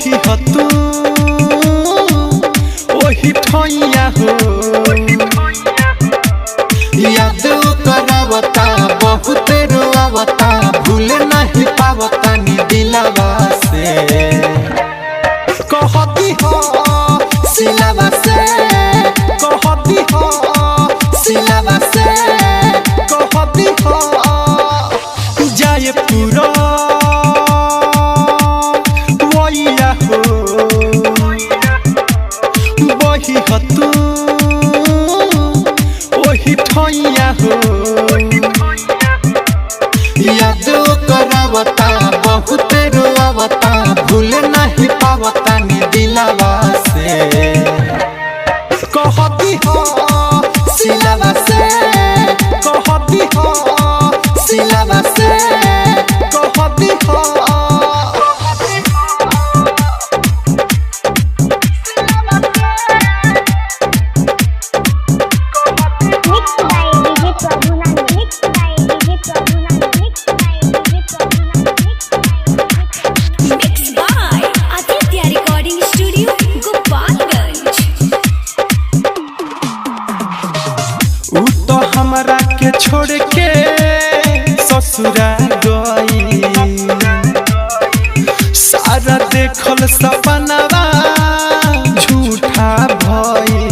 वही हो तू वही ठैया हो याद करावता बहुत रोआवता भूल नहीं पावता नी दिलवा से कहती हो सिलवा से कहती हो सिलवा से कहती हो जाए पूरा वैया हो वही हो तू वही ठैया हो याद करावता बहुत रोआवता भूल नहीं पावता नी दिलवा से कहती हो सिलवा से कहती हो सिलवा से कहती हो हमरा के छोड़ के ससुरा गई सारा देखल सपनवा झूठा भई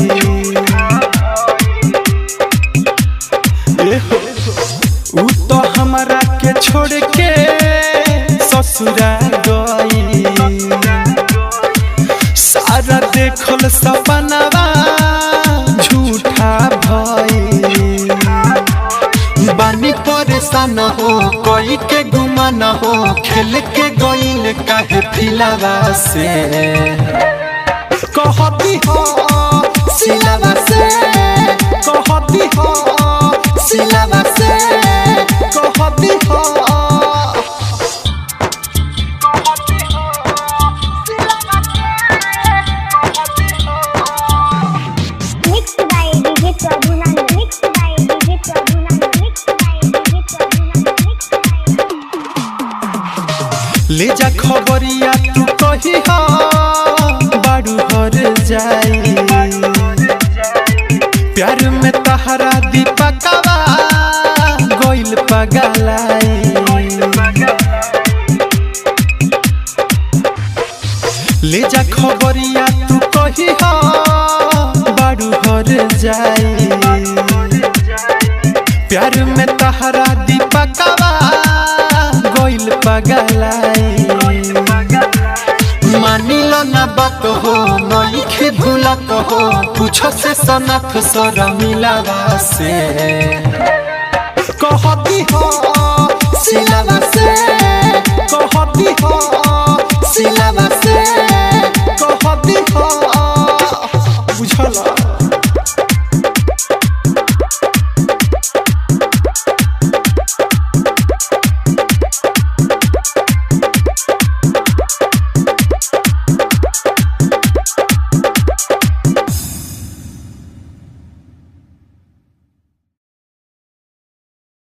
उ तो हमरा के छोड़ के ससुरा गई सारा देखल सपनवा झूठा भई बानी परेशान हो कोई के गुमान हो खेल के गईल काहे फिलावा से कहती हो सिलवा से कहती हो सिलवा से कहती हो ले जा खबरिया तू कही हो बारू हर जाई प्यार में तहरा दीपकवा गोइल पगलाई ले जा खबरिया तू कही हो बारू हर जाई प्यार में तहरा दीपकवा गोइल पगलाई मानिलो ना बात हो नइखे भूलत हो पूछो से सनफ सर मिलावा से कहती हो